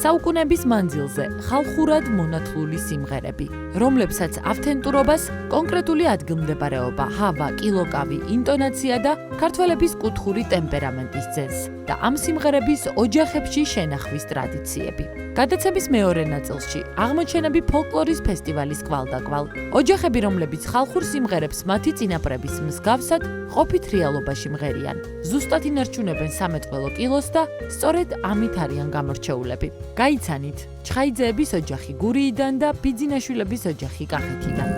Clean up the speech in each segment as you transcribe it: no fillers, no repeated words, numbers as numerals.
საუკუნეების მანძილზე ხალხურად მონათლული სიმღერები, რომლებსაც ავთენტურობას კონკრეტული ადგილმდებარეობა, ჰავა, კილოკავი, ინტონაცია და ქართველების კუთხური ტემპერამენტის ძენს და ამ სიმღერების ოჯახებში შენახვის ტრადიციები. გადაცემის მეორე ნაწილში აღმოჩენები ფოლკლორის ფესტივალის კვალდაკვალ. ოჯახები, რომლებიც ხალხურ სიმღერებს მათი წინაპრების მსგავსად ყოფით რეალობაში მღერიან. ზუსტად ინარჩუნებენ სამეთველო კილოს და სწორედ ამით არიან გამორჩეულები. გაიცანით ჩხაიძეების ოჯახი გურიიდან და ბიძინაშვილების ოჯახი კახეთიდან.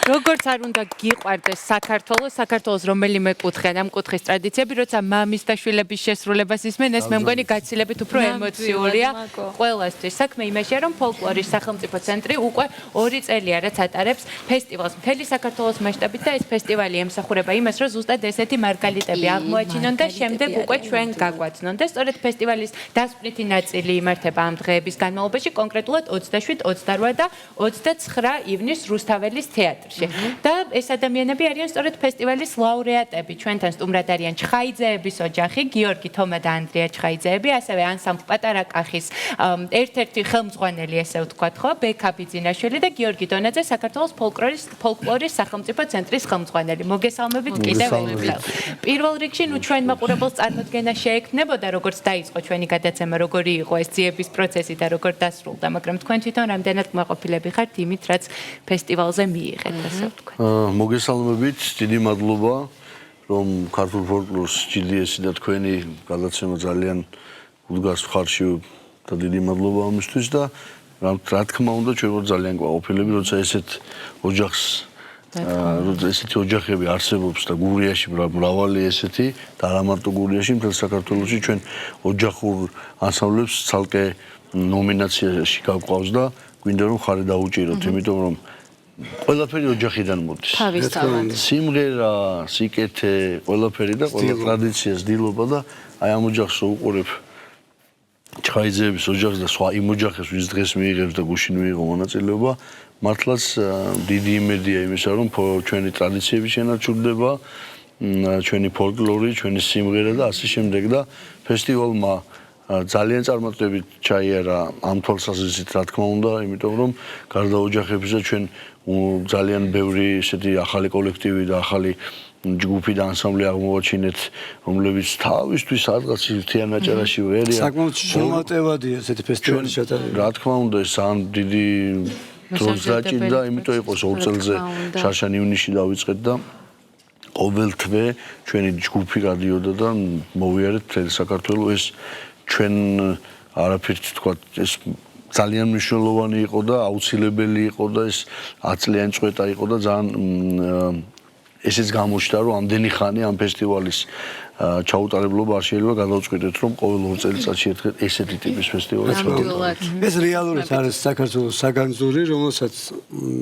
როგორც არ უნდა გიყვარდეს საქართველოს რომელიმე კუთხე ამ კუთხის ტრადიციები, როცა მამის და შვილების შესრულებას ისმენ, ეს მე მგონი გაცილებით უფრო ემოციურია ყველასთვის. საქმე იმაშია, რომ ფოლკლორის სახელმწიფო ცენტრი უკვე 2 წელია რაც ატარებს ფესტივალს მთელი საქართველოს მასშტაბით და ეს ფესტივალი ემსახურება იმას, რომ ზუსტად ესეთი მარგალიტები აღმოაჩინონ და შემდეგ უკვე ჩვენ გაგვაცნონ. და სწორედ ფესტივალის დასწრითი ნაწილი იმართება ამ დღეების განმავლობაში, კონკრეტულად 27, 28 და 29 ივნისს რუსთაველის თეატრში. და ეს ადამიანები არიან სწორედ ფესტივალის ლაურეატები. ჩვენთან სტუმრად არიან ჩხაიძეების ოჯახი, გიორგი თომა და ანდრია ჩხაიძეები, ასევე ანსამბლ პატარა კახის ერთ-ერთი ხელმძღვანელი, ესე ვთქვათ, ხო, ბექა ბიძინაშვილი და გიორგი დონაძე, საქართველოს ფოლკლორის სახელმწიფო ცენტრის ხელმძღვანელი. მოგესალმებით კიდევ ერთხელ. პირველ რიგში, ჩვენ მაყურებელს წარმოდგენა შეექმნებოდა, როგორც დაიწყო ჩვენი გადაცემა, როგორი იყო ეს ძიების პროცესი და როგორ დასრულდა, მაგრამ თქვენ თვითონ რამდენად კმაყოფილები ხართ იმით, რაც ფესტივალზე მიიღეთ. მოგესალმებით, დიდი მადლობა, რომ ქართულ ფოლკლორს GDS და თქვენი გადაცემა ძალიან უდგას მხარში და დიდი მადლობა ამისთვის და რა თქმა უნდა ჩვენ ვართ ძალიან კმაყოფილები, როცა ესეთი ოჯახები არსებობს და გურიაში მრავალი ესეთი და არა მარტო გურიაში, მთელ საქართველოში ჩვენ ოჯახურ ანსამბლებს ცალკე ნომინაციაში გავყავს და გვინდა რომ ხარი დაუჭიროთ, იმიტომ რომ ყველაფერი ოჯახიდან მოდის. სიმღერა, სიკეთე, ყველაფერი და ყველა ტრადიციას დილობა და აი ამ ოჯახს უყურებ ჩხაიძეების ოჯახს და სხვა იმ ოჯახებს, ვის დღეს მიიღებს და გუშინ მიიღო მონაწილეობა, მართლაც დიდი იმედია იმისა, რომ ჩვენი ტრადიციები შენარჩუნდება, ჩვენი ფოლკლორი, ჩვენი სიმღერა და ასე შემდეგ და ფესტივალმა ძალიან წარმატებით ჩაიარა ამ თვალსაზრისით, რა თქმა უნდა, იმიტომ რომ გარდა ოჯახებისა ჩვენ ძალიან ბევრი ესეთი ახალი კოლექტივი და ახალი ჯგუფი და ანსამბლი აღმოვაჩინეთ, რომლებიც თავისთვის რაღაც ერთიან აჭარაში ვერია. საკმაოდ შემოწევადია ესეთი ფესტივალი ჩატარება. რა თქმა უნდა, ეს ამ დიდი დროს დაჭირდა, იმიტომ იყო 2 წელზე შარშან ივნისში დავიწყეთ და ყოველ თვე ჩვენი ჯგუფი გადიოდა და მოვიარეთ მთელ საქართველოს. ეს ჩვენ არაფერთ თქვა ეს ძალიან მნიშვნელოვანი იყო და აუცილებელი იყო და ეს 10 წლიანი წვეტა იყო და ძალიან ესეც გამოჩნდა რომ ამდენი ხანი ამ ფესტივალის ჩაუტარებლობა არ შეიძლება გადავწყვიტეთ რომ ყოველ 2 წელიწადში ერთხელ ესეთი ტიპის ფესტივალი ნამდვილად. ეს რეალურად არის საქართველოს საგანძური, რომელსაც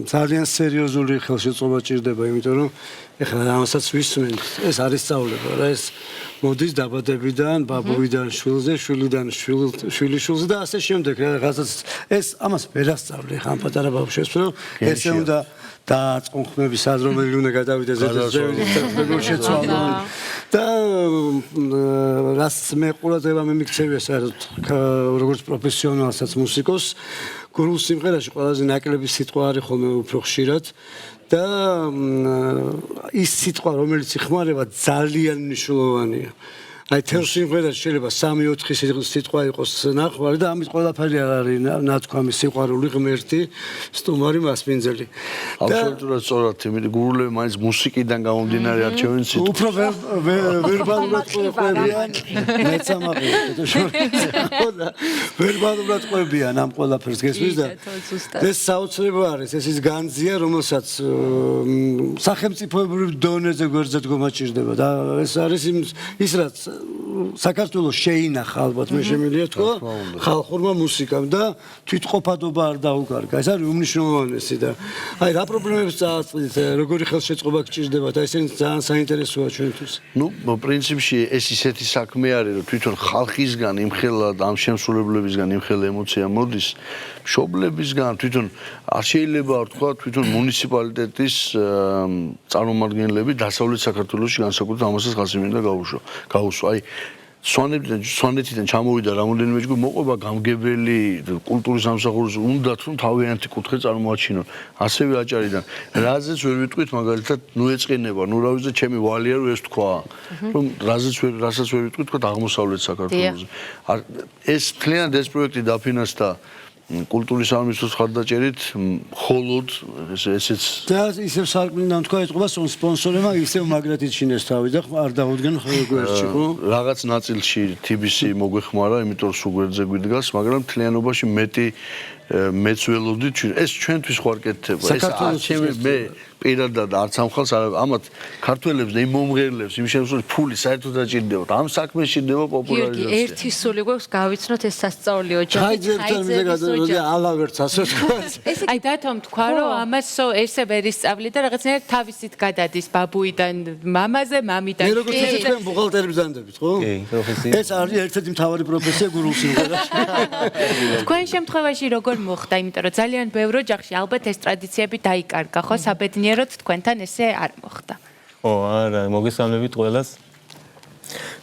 ძალიან სერიოზული ხელშეწყობა ჭირდება, იმიტომ რომ ეხლა ამასაც ვისმენთ, ეს არის სწავლება რა, ეს მოდის დაბადებიდან, ბაბუიდან შვილზე, შვილიდან შვილიშვილზე და ასე შემდეგ, რაღაცას ეს ამას ვერ ასწავლე ხან პატარა ბავშვებს, რომ ესე უნდა დააწონხმები სადრომელი უნდა გადავიდეს ზედაზევი შეცვალო და რაც მე ყურადღება მიმიქცევია საერთოდ როგორც პროფესიონალსაც მუსიკოს გრულ სიმღერაში ყველაზე ნაკლები სიტყვა არის ხოლმე უფრო ხშირად და ის სიტყვა რომელიც იხმარება ძალიან მნიშვნელოვანია აი თელ სიმღერაში შეიძლება 3-4 სიტყვა იყოს ნახვარი და ამით ყველაფერი არ არის ნათქვამი სიყვარული ღმერთი სტუმარი მასპინძელი აბსოლუტურად სწორად იმით გურულები მაინც მუსიკიდან გამომდინარე არჩევენ სიტყვას უფრო ვერბალურად ყვებიან მეც ამაყია ვერბალურად ყვებიან ამ ყველაფერს გესმის და ეს საოცრება არის ეს ის განძია რომელსაც სახელმწიფოებრივ დონეზე გვერდზე დგომა ჭირდება და ეს არის ის რაც საქართველოს შეინახა ალბათ მე შემიძლია თქვა ხალხურმა მუსიკამ და თვითყოფადობა არ დაუკარგა ეს არის უმნიშვნელოვანესი და აი რა პრობლემებს წააწყდით როგორი ხელშეწყობა გჭირდება და ესენი ძალიან საინტერესოა ჩვენთვის ნუ პრინციპში ეს ისეთი საქმე არის რომ თვითონ ხალხისგან იმხელა ამ შემსრულებლებისგან იმხელა ემოცია მოდის მშობლებისგან თვითონ არ შეიძლება თქვა თვითონ მუნიციპალიტეტის წარმომადგენლები დასავლეთ საქართველოში განსაკუთრებით ამასაც ხაზი მინდა გაუსვა აი სვანეთიდან ჩამოვიდა რამოდენიმე ჯგუფი მოყვება გამგებელი კულტურის სამსახურს უნდათ რომ თავიანთი კუთხე წარმოაჩინონ ასევე აჭარიდან რაზეც ვერ ვიტყვით მაგალითად ნუ ეწყინება ნუ რა ვიცი ჩემი ვალია რომ ეს თქვა რომ რასაც ვერ ვიტყვით თქვა აღმოსავლეთ საქართველოს ეს მთლიანად ეს პროექტი დაფინანსდა კულტურის სამინისტროს ხარდაჭერით მხოლოდ ესეც და ისევ სარკმლიდან თქვა ეთყობა სპონსორებმა ისევ მაგრად იჩინეს თავი და არ დაუდგენ გვერდში ხო რაღაც ნაწილში TBC მოგვეხმარა იმიტომ რომ სულ გვერდზე გვიდგას მაგრამ მთლიანობაში მეც ველოდით ეს ჩვენთვის ხო არ კეთდება ეს ჩემი მე პირადად არც ამ ხალხს ამათ ქართველებს და იმ მომღერლებს იმ შემსრულებს ფული საერთოდ დაჭირდებათ ამ საქმეს ჭირდება პოპულარიზაცია გიორგი ერთი სული გვაქვს გავიცნოთ ეს სასწაული ოჯახი ხაიძებთან ალავერც ასე თქვა აი დათომ თქვა რომ ამას ესე ვერ ისწავლი და რაღაცნაირად თავისით გადადის ბაბუიდან მამაზე მამიდან მე როგორც ისე თქვენ ბუღალტერები ზანდებით ხო კი პროფესია ეს არის ერთ-ერთი მთავარი პროფესია გურულ სიმღერაში თქვენ შემთხვევაში როგორ მოხდა იმიტომ რომ ძალიან ბევრ ოჯახში ალბათ ეს ტრადიციები დაიკარგა ხო საბედნიეროდ თქვენთან ესე არ მოხდა ხო არა მოგესალმებით ყველას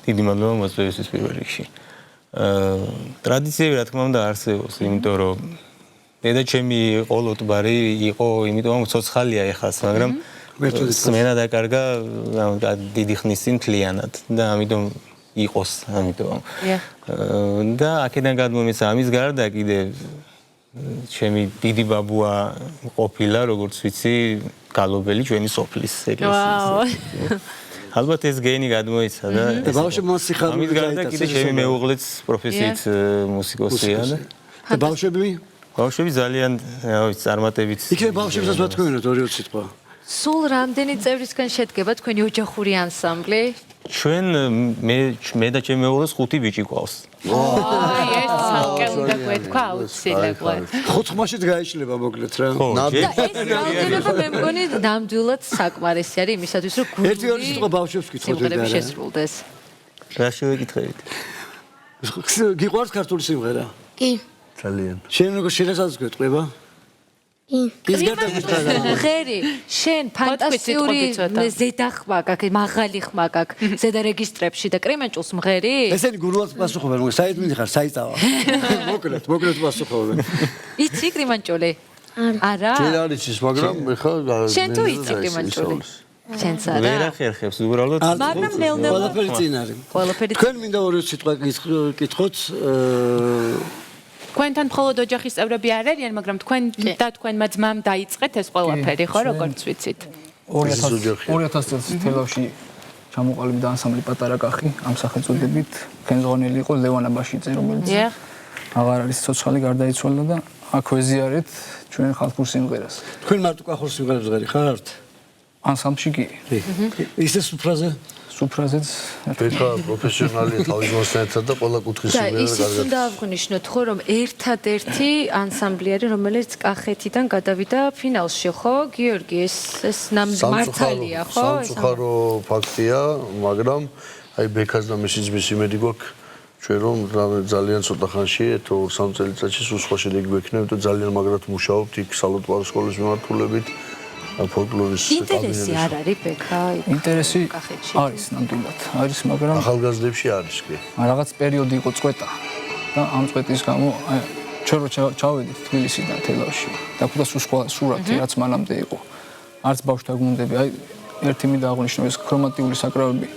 დიდი მადლობა მოსწრებისთვის პირველ რიგში ტრადიციები რა თქმა უნდა არსებობს იმიტომ რომ დედაჩემი ყოლოტბარი იყო იმიტომ რომ ცოცხალია ეხას მაგრამ სმენა დაკარგა დიდი ხნის წინ მთლიანად და ამიტომ იყოს ამიტომ და აქედან გადმომეცა ამის გარდა კიდე ჩემი დიდი ბაბუა ყოფილა როგორც ვიცი გალობელი ჩვენი სოფლის ეკლესიის ალბათ ეს გენი გადმოიცა და ბავშვებმა სიხარული ამის გარდა კიდე ჩემი მეუღლეც პროფესიით მუსიკოსია და ბავშვები ძალიან წარმატებით იქნებ ბავშვებსაც ვთქვენოთ 2-3 სიტყვა სულ რამდენი წევრისგან შედგება თქვენი ოჯახური ანსამბლი ჩვენ მე და ჩემი მეუღლეს 5 ბიჭი გვყავს აი ეს ცალკე უნდა გვეთქვა აუცილებლად 4 ხმაშიც გაიშლება მოკლედ რა და ეს რაოდენობა მე მგონი ნამდვილად საკმარისი არის იმისათვის რომ ერთი-ორი სიტყვა ბავშვებს გითხოთ სიმღერები შესრულდეს რა შევეკითხებით გიყვარს ქართული სიმღერა კი ძალიან შენ როგორ შეიძლება გვეტყვება ის გადაგიხადა. ღერი, შენ ფანტასტიკური ცოტა. ზედახმა გაქვს, მაღალი ხმა გაქვს ზედა რეგისტრებში და კრიმანჭულს მღერი? ესენი გურულად პასუხობენ, საით მიდიხარ, საიტავა. მოკლედ პასუხობენ. იცი კრიმანჭული? არა. ჯერ არის ის, მაგრამ ეხლა შენ თუ იცი კრიმანჭული? შენც არა. ვერ ახერხებს უბრალოდ მაგრამ ნელ-ნელა ყველაფერი წინ არის. ყველაფერი თქვენ მინდა ორი სიტყვა გითხოთ, თქვენთან მხოლოდ ოჯახის წევრები არ არიან, მაგრამ თქვენ და თქვენმა ძმამ დაიწყეთ ეს ყველაფერი, ხო, როგორც ვიცით? 2000 წელს თელავში ჩამოყალიბდა ანსამბლი პატარა კახი ამ სახელწოდებით. ხელმძღვანელი იყო ლევან აბაშიძე, რომელიც აღარ არის ცოცხალი, გარდაიცვალა და აქვე ზიარეთ ჩვენ ხალხურ სიმღერას. თქვენ მარტო კახურ სიმღერებს ღერი ხართ? ანსამბლში კი. ისე სუფრაზე? სუფრაზეც ეხლა პროფესიონალი თავის მოსწრეთად და ყველა კუთხის და სიმღერა ისიც კარგად. უნდა ავღნიშნოთ ხო რომ ერთადერთი ანსამბლი არის რომელიც კახეთიდან გადავიდა ფინალში ხო გიორგი ეს მართალია ხო სამწუხარო ფაქტია, მაგრამ აი ბექას და მისი ძმის იმედი გვაქვს ჩვენ რომ ძალიან ცოტა ხანში 2-3 წელიწადში სულ სხვა შედეგი გვექნება და ძალიან მაგრად მუშაობთ იქ სალოტვარო სკოლის მიმართულებით ფოლკლორის ინტერესი არ არის ბექა ინტერესი კახეთში არის ნამდვილად არის მაგრამ ახალგაზრდებში არის კი რაღაც პერიოდი იყო წვეტა და ამ წვეტის გამო აი ჩვენ რო ჩავედით თბილისიდან თელავში დაგვდა სხვა სურათი რაც მანამდე იყო არც ბავშვთა გუნდები აი ერთი მინდა აღვნიშნო ეს ქრომატიული საკრავები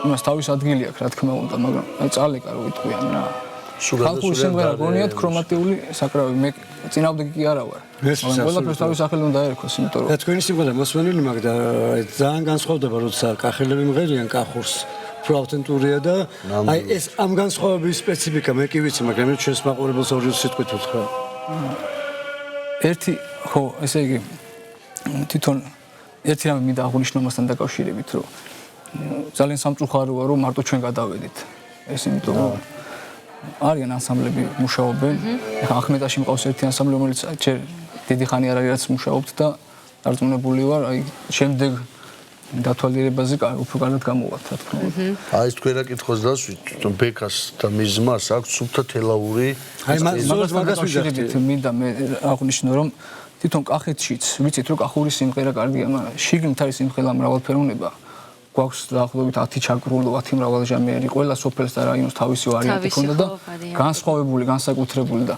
იმას თავის ადგილი აქვს რა თქმა უნდა მაგრამ აი წალეკა რო იტყვიან რა ხალხური სიმღერა გონიათ ქრომატიული საკრავები მე წინააღმდეგი კი არა ვარ მაგრამ ყველაფერს თავის სახელით უნდა დაერქვას იმიტომ რომ და თქვენი სიმღერა მოსვენილი მაგ და ძალიან განსხვავდება როცა კახელები მღერიან კახურს უფრო ავთენტურია და აი ეს ამ განსხვავების სპეციფიკა მე კი ვიცი მაგრამ ჩვენს მაყურებელს ორი სიტყვით ვთქვა ერთი ხო ესე იგი თვითონ ერთი რამე მინდა აღვნიშნო მასთან დაკავშირებით რომ ძალიან სამწუხაროა რომ მარტო ჩვენ გადავედით ეს იმიტომ რომ არიან ანსამბლები მუშაობენ. ეხლა ახმეტაში მყავს ერთი ანსამბლი, რომელიც ჯერ დიდი ხანი არ არის რაც მუშაობთ და დარწმუნებული ვარ, აი შემდეგ დათვალიერებაზე უფრო კარგად გამოვართ, რა თქმა უნდა. აი თქვენ რა კითხოს დასვით, თვითონ ბექას და მის ძმას აქვს სუფთა თელაური. აი მაგას ვიძახით, მინდა მე აღვნიშნო რომ თვითონ კახეთშიც ვიცით რომ კახური სიმღერა კარგია, მაგრამ შიგნით არის სიმღერა მრავალფეროვნება. გვაქვს დაახლოებით 10 ჩაგრული, 10 მრავალჟამიერი, ყველა სოფელს და რაიონს თავისი ვარიანტი ჰქონდა და განსხვავებული, განსაკუთრებული და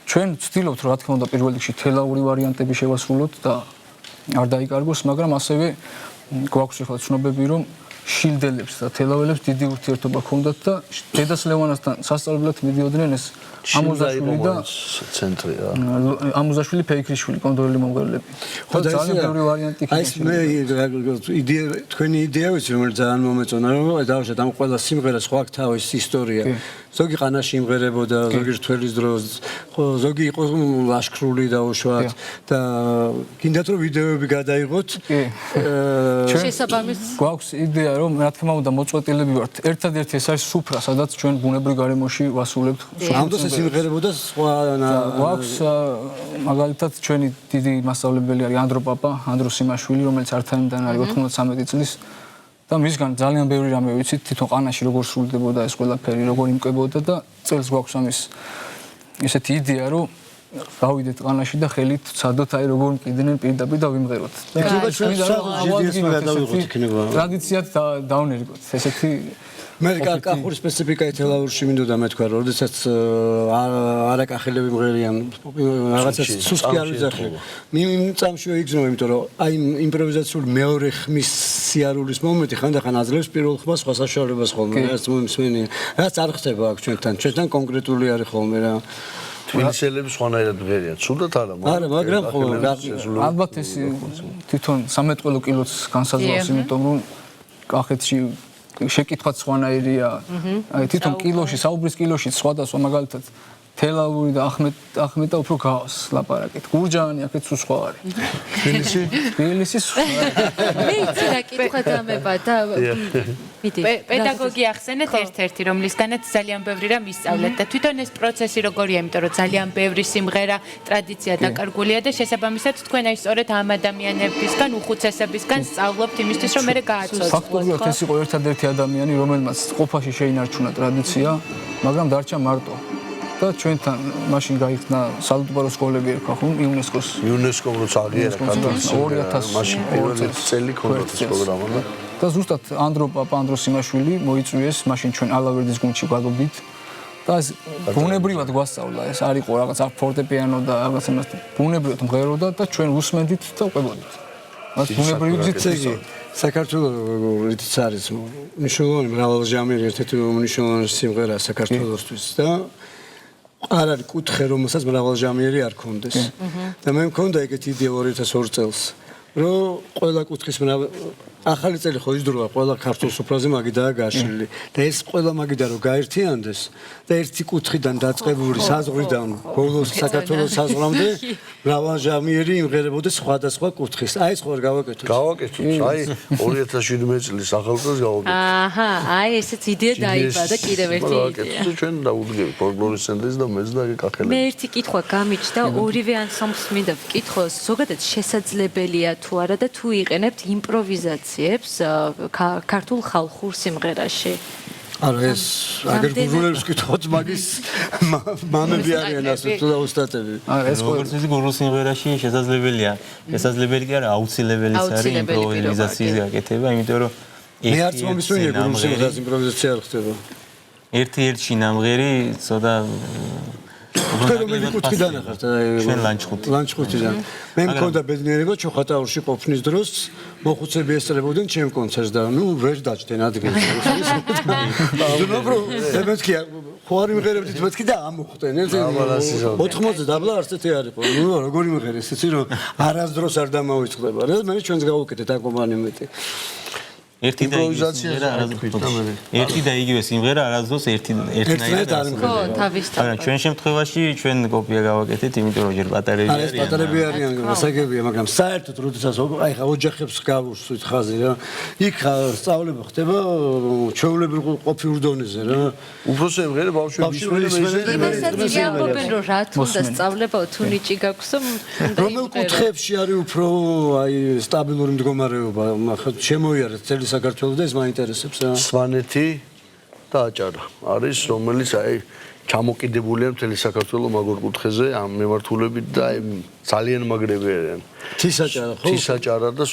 ჩვენ ვცდილობთ რა თქმა უნდა პირველ რიგში თელაური ვარიანტები შევასრულოთ და არ დაიკარგოს, მაგრამ ასევე გვაქვს ახლა ცნობები რომ შილდელებს და თელაველებს დიდი ურთიერთობა ჰქონდათ და დედას ლევანასთან სასწავლებლად მიდიოდნენ ეს ამუზაშვილი და ცენტრი რა. ამუზაშვილი ფეიქრიშვილი კონტროლი მომღერლები. ხო და ძალიან ბევრი ვარიანტი აი მე იდეა თქვენი იდეა ვიცი რომელიც ძალიან მომეწონა რომ დავუშვათ ამ ყველა სიმღერას ხო აქვს თავის ისტორია. ზოგი ყანაში იმღერებოდა, ზოგი რთველის დროს, ხო ზოგი იყო ლაშქრული დაუშვათ და გინდათ რომ ვიდეოები გადაიღოთ. შესაბამის გვაქვს იდეა რომ რა თქმა უნდა მოწყვეტილები ვართ. ერთადერთი ეს არის სუფრა, სადაც ჩვენ ბუნებრივ გარემოში ვასრულებთ. ამ დროს ეს იმღერებოდა სხვა გვაქვს მაგალითად ჩვენი დიდი მასწავლებელი არის ანდრო პაპა, ანდრო სიმაშვილი, რომელიც ართანიდან არის 93 წლის და მისგან ძალიან ბევრი რამე ვიცით, თვითონ ყანაში როგორ სრულდებოდა ეს ყველაფერი, როგორ იმკებოდა და წელს გვაქვს ამის ესეთი იდეა, რომ გავიდეთ ყანაში და ხელით ვცადოთ აი როგორ მყიდნენ პირდაპირ და ვიმღეროთ. იქნება ჩვენ GDS-მა გადავიღოთ იქნება. ტრადიციად დავნერგოთ. ესეთი მე კახური სპეციფიკა ეთელაურში მინდოდა მეთქვა, რომ როდესაც არაკახელები მღერიან რაღაცას სუსტი არ ვიძახე. იმ წამშივე იგზნო, იმიტომ რომ აი იმპროვიზაციული მეორე ხმის სიარულის მომენტი ხანდახან აძლევს პირველ ხმას სხვა საშუალებას ხოლმე. რაც მომისმენია. რაც არ ხდება აქ ჩვენთან კონკრეტული არის ხოლმე რა. თბილისელები სხვანაირად მღერიან. ცუდად არა, მაგრამ ხო ალბათ ეს თვითონ 13 კილოც განსაზღვრავს, იმიტომ რომ კახეთში შეკითხვაც სხვანაირია. აი თვითონ კილოში, საუბრის კილოში სხვადასხვა მაგალითად თელავური და ახმეტა უფრო გავს ლაპარაკით. გურჯაანი აქეთ სულ სხვა არის. თბილისი სხვა. მე იცი რა კითხვა დამება და მიდი. პედაგოგი ახსენეთ ერთ-ერთი, რომლისგანაც ძალიან ბევრი რამ ისწავლეთ და თვითონ ეს პროცესი როგორია, იმიტომ რომ ძალიან ბევრი სიმღერა, ტრადიცია დაკარგულია და შესაბამისად თქვენ აი სწორედ ამ ადამიანებისგან, უხუცესებისგან სწავლობთ იმისთვის, რომ მე გააცოცხლოთ. ფაქტობრივად ეს იყო ერთადერთი ადამიანი, რომელმაც ყოფაში შეინარჩუნა ტრადიცია, მაგრამ დარჩა მარტო. და ჩვენთან მაშინ გაიხსნა საალgebro სკოლები ერქვა ხომ იუნესკოს იუნესკომ როცა აღიარა ქართლის 2000 მაშინ პირველი წელი ქონდა ეს პროგრამა და ზუსტად ანდრო პაპანდროსიმაშვილი მოიწვიეს მაშინ ჩვენ ალავერდის გუნდში გვადობდით და ეს ბუნებრივად გვასწავლა ეს არ იყო რაღაც ფორტეპიანო და რაღაც იმას ბუნებრივად მღეროდა და ჩვენ უსმენდით და ვყვებოდით მას ბუნებრივად ძიძი საქართველოს რითიც არის მნიშვნელოვანი მრავალჟამიერი ერთ-ერთი მნიშვნელოვანი სიმღერა საქართველოსთვის და არ არის კუთხე რომელსაც მრავალჟამიერი არ ქონდეს და მე მქონდა ეგეთი იდეა 2002 წელს რომ ყველა კუთხის ახალი წელი ხო ის დროა ყველა ქართულ სუფრაზე მაგიდაა გაშლილი და ეს ყველა მაგიდა რომ გაერთიანდეს და ერთი კუთხიდან დაწყებული საზღვრიდან ბოლოს საქართველოს საზღვრამდე მრავალჟამიერი იმღერებოდეს სხვადასხვა კუთხის აი ეს ხო გავაკეთოთ აი 2017 წლის ახალწელს გავაკეთოთ აჰა აი ესეც იდეა დაიბადა კიდევ ერთი იდეა ჩვენ დავუდგები ფოლკლორის ცენტრის და მეც და კახელები მე ერთი კითხვა გამიჩნდა ორივე ანსამბლს მინდა ვკითხოს ზოგადად შესაძლებელია თუ არა და თუ იყენებთ იმპროვიზაციებს ქართულ ხალხურ სიმღერაში არა ეს აგერ გურულებს ვკითხოთ მაგის მამები არიან ასე თუ და ოსტატები არა ეს როგორც ის გურულ სიმღერაში შესაძლებელი კი არა აუცილებელი არის იმპროვიზაციის გაკეთება იმიტომ რომ მე არც მომისმენია გურულ სიმღერას იმპროვიზაცია არ ხდება ერთ-ერთი ნამღერი ცოტა თქვენ რომელი კუთხიდან ახართ ჩვენ ლანჩხუთიდან მე მქონდა ბედნიერება ჩოხატაურში ყოფნის დროს მოხუცები ესწრებოდნენ ჩემ კონცერტს და ნუ ვერ დაჭდნენ ადგილს მეთქი ხო არ იმღერებდით მეთქი და ამოხდნენ 80 დაბლა არც ერთი არ იყო ნუ როგორი იმღერე ისეთი რომ არასდროს არ დამოვიწყდება რა მე ჩვენს გავუკეთეთ აკომპანიმენტი ერთი და იგივე სიმღერა არასდროს ერთნაირად არ ხო თავისთავად არა ჩვენ შემთხვევაში ჩვენ კოპია გავაკეთეთ იმიტომ რომ ჯერ პატარები არიან ეს პატარები არიან გასაგებია მაგრამ საერთოდ როდესაც აი ხა ოჯახებს გავუსვით ხაზი რა იქ სწავლება ხდება ჩვეულებრივ ყოფილ დონეზე რა უფრო სიმღერა ბავშვების იმასაც იამბობენ რომ რა თუნდა სწავლება თუ ნიჭი გაქვს რომელ კუთხეებში არის უფრო აი სტაბილური მდგომარეობა ხა შემოიარეთ წელი საქართველოს და ეს მაინტერესებს რა. სვანეთი და აჭარა არის რომელიც აი ჩამოკიდებულია მთელი საქართველოს მაგურ კუთხეზე ამ მიმართულებით და აი ძალიან მაგრები არიან. თისაჭარა ხო? თისაჭარა და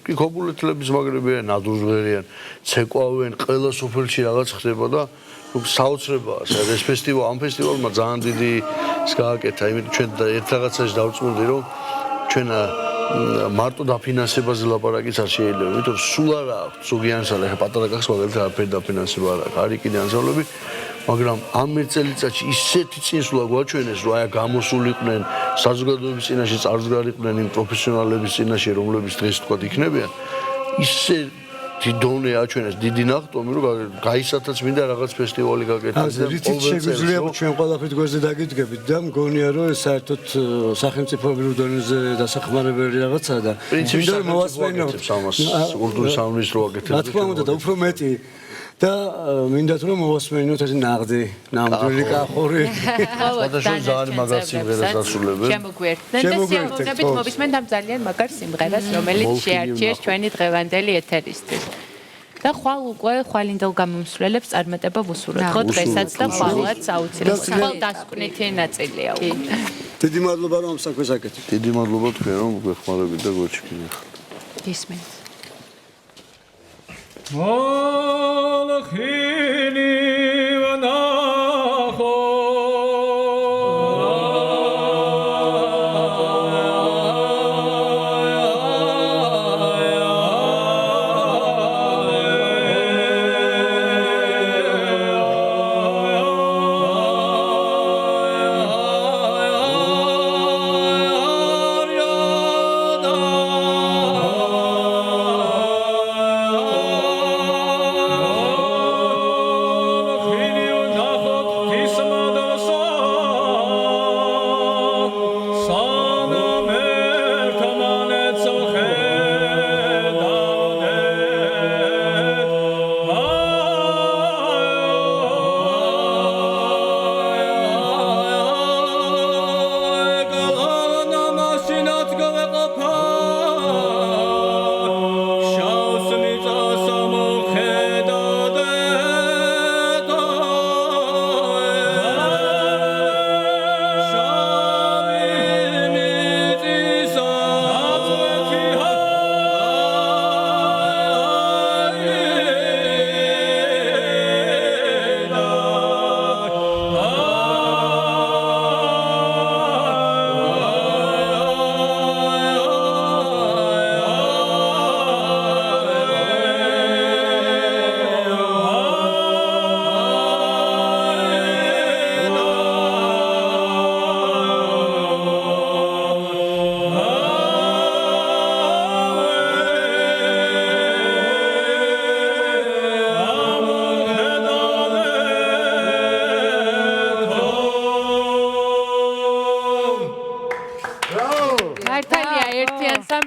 კი ქობულეთლების მაგრები არიან, ნადუჟღერიან, ცეკვავენ, ყველა სოფელში რაღაც ხდება და საოცრებაა ეს ფესტივალი ამ ფესტივალმა ძალიან დიდი ის გააკეთა იმიტომ ჩვენ ერთ რაღაცაში დავწმუნდი რომ ჩვენ მარტო დაფინანსებაზე ლაპარაკიც არ შეიძლება, იმიტომ რომ სულ არა აქვს ზოგი ანსამბლი, ხა პატარა კახს მაგალითად არაფერი დაფინანსება არ აქვს, არის კიდე ანსამბლები, მაგრამ ამ წელიწადში ისეთი წინსვლა გვაჩვენეს, რომ აი გამოსულიყვნენ საზოგადოების წინაშე წარსდგარიყვნენ იმ პროფესიონალების წინაშე, რომლებიც დღეს თქვა იქნებიან, ისე დიდონე აჩვენეს დიდი ნახტომი, რომ გაისათაც მინდა რაღაც ფესტივალი გაკეთდეს და რითიც შეგვიძლია ჩვენ ყველაფერს გვერდზე დაგიდგებით და მგონია რომ ეს საერთოდ სახელმწიფოებრივ დონეზე დასახმარებელი რაღაცაა და მინდა რომ მოვასწრებინოთ კულტურის სამინისტრო აკეთებს. რა თქმა უნდა და უფრო მეტი და მინდათ რომ მოვასწრებინოთ ეს ნაღდი, ნამდვილი კახური. სხვადასხვა ძალიან მაგარ სიმღერას ასრულებენ. შემოგვიერთდნენ და სიამოვნებით მოვისმენთ ამ ძალიან მაგარ სიმღერას, რომელიც შეარჩიეს ჩვენი დღევანდელი ეთერისთვის. და ხვალ უკვე ხვალინდელ გამომსვლელებს წარმატება ვუსურვოთ. ხო დღესაც და ხვალაც აუცილებლად ხვალ დასკვნითი ნაწილია უკვე. დიდი მადლობა რომ ამ საქმეს აკეთებთ. დიდი მადლობა თქვენ რომ გვეხმარებით და გვეჩქინეთ. ისმენთ. Malachini vanacho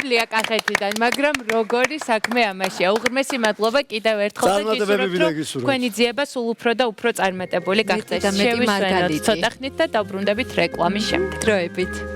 მადლია კახეთიდან, მაგრამ როგორი საქმე ამაშია. უღრმესი მადლობა კიდევ ერთხელ და წარმატებები გისურვებთ, გისურვებთ. თქვენი ძიება სულ უფრო და უფრო წარმატებული გახდეს. მეტი და მეტი შევისვენოთ მარგალიტი. ცოტა ხნით და დავბრუნდებით რეკლამის შემდეგ. დროებით.